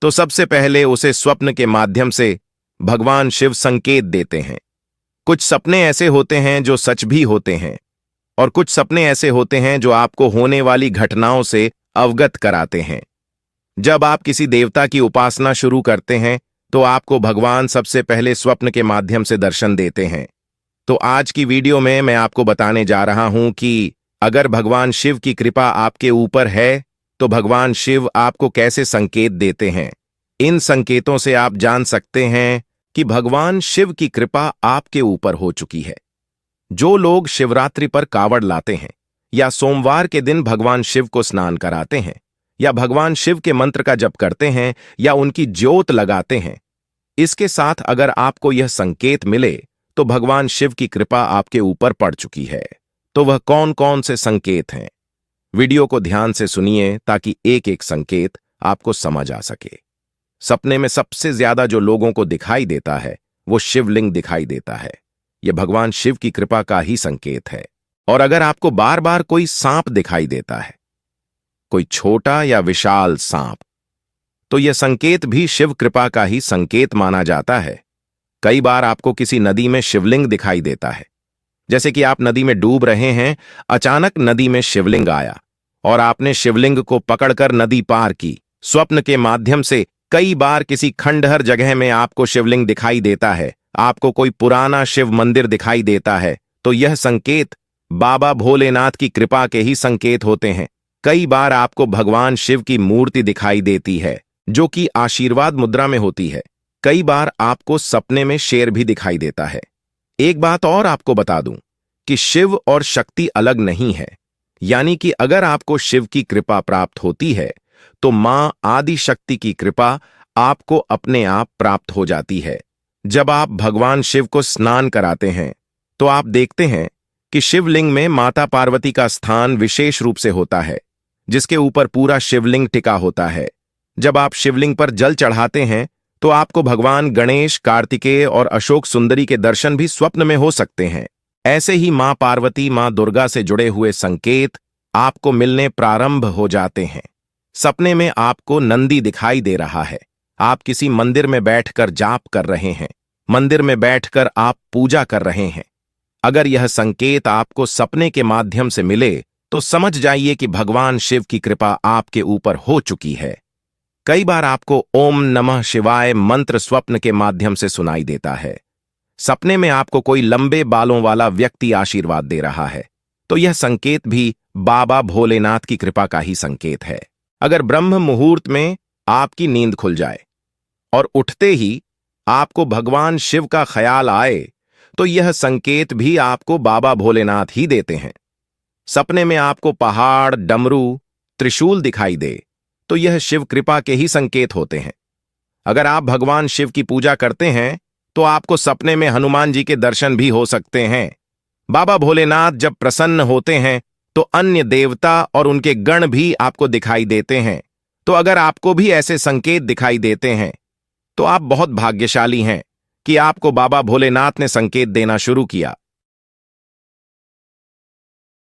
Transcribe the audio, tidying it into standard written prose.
तो सबसे पहले उसे स्वप्न के माध्यम से भगवान शिव संकेत देते हैं। कुछ सपने ऐसे होते हैं जो सच भी होते हैं, और कुछ सपने ऐसे होते हैं जो आपको होने वाली घटनाओं से अवगत कराते हैं। जब आप किसी देवता की उपासना शुरू करते हैं तो आपको भगवान सबसे पहले स्वप्न के माध्यम से दर्शन देते हैं। तो आज की वीडियो में मैं आपको बताने जा रहा हूं कि अगर भगवान शिव की कृपा आपके ऊपर है तो भगवान शिव आपको कैसे संकेत देते हैं। इन संकेतों से आप जान सकते हैं कि भगवान शिव की कृपा आपके ऊपर हो चुकी है। जो लोग शिवरात्रि पर कावड़ लाते हैं या सोमवार के दिन भगवान शिव को स्नान कराते हैं या भगवान शिव के मंत्र का जप करते हैं या उनकी ज्योत लगाते हैं, इसके साथ अगर आपको यह संकेत मिले तो भगवान शिव की कृपा आपके ऊपर पड़ चुकी है। तो वह कौन कौन से संकेत हैं? वीडियो को ध्यान से सुनिए ताकि एक एक संकेत आपको समझ आ सके। सपने में सबसे ज्यादा जो लोगों को दिखाई देता है वो शिवलिंग दिखाई देता है। यह भगवान शिव की कृपा का ही संकेत है। और अगर आपको बार बार कोई सांप दिखाई देता है, कोई छोटा या विशाल सांप, तो यह संकेत भी शिव कृपा का ही संकेत माना जाता है। कई बार आपको किसी नदी में शिवलिंग दिखाई देता है, जैसे कि आप नदी में डूब रहे हैं, अचानक नदी में शिवलिंग आया और आपने शिवलिंग को पकड़कर नदी पार की। स्वप्न के माध्यम से कई बार किसी खंडहर जगह में आपको शिवलिंग दिखाई देता है, आपको कोई पुराना शिव मंदिर दिखाई देता है, तो यह संकेत बाबा भोलेनाथ की कृपा के ही संकेत होते हैं। कई बार आपको भगवान शिव की मूर्ति दिखाई देती है जो कि आशीर्वाद मुद्रा में होती है। कई बार आपको सपने में शेर भी दिखाई देता है। एक बात और आपको बता दूं कि शिव और शक्ति अलग नहीं है, यानी कि अगर आपको शिव की कृपा प्राप्त होती है तो मां आदि शक्ति की कृपा आपको अपने आप प्राप्त हो जाती है। जब आप भगवान शिव को स्नान कराते हैं तो आप देखते हैं कि शिवलिंग में माता पार्वती का स्थान विशेष रूप से होता है, जिसके ऊपर पूरा शिवलिंग टिका होता है। जब आप शिवलिंग पर जल चढ़ाते हैं तो आपको भगवान गणेश, कार्तिकेय और अशोक सुंदरी के दर्शन भी स्वप्न में हो सकते हैं। ऐसे ही मां पार्वती, मां दुर्गा से जुड़े हुए संकेत आपको मिलने प्रारंभ हो जाते हैं। सपने में आपको नंदी दिखाई दे रहा है, आप किसी मंदिर में बैठकर जाप कर रहे हैं, मंदिर में बैठकर आप पूजा कर रहे हैं। अगर यह संकेत आपको सपने के माध्यम से मिले तो समझ जाइए कि भगवान शिव की कृपा आपके ऊपर हो चुकी है। कई बार आपको ओम नमः शिवाय मंत्र स्वप्न के माध्यम से सुनाई देता है। सपने में आपको कोई लंबे बालों वाला व्यक्ति आशीर्वाद दे रहा है, तो यह संकेत भी बाबा भोलेनाथ की कृपा का ही संकेत है। अगर ब्रह्म मुहूर्त में आपकी नींद खुल जाए और उठते ही आपको भगवान शिव का ख्याल आए तो यह संकेत भी आपको बाबा भोलेनाथ ही देते हैं। सपने में आपको पहाड़, डमरू, त्रिशूल दिखाई दे तो यह शिव कृपा के ही संकेत होते हैं। अगर आप भगवान शिव की पूजा करते हैं तो आपको सपने में हनुमान जी के दर्शन भी हो सकते हैं। बाबा भोलेनाथ जब प्रसन्न होते हैं तो अन्य देवता और उनके गण भी आपको दिखाई देते हैं। तो अगर आपको भी ऐसे संकेत दिखाई देते हैं तो आप बहुत भाग्यशाली हैं कि आपको बाबा भोलेनाथ ने संकेत देना शुरू किया।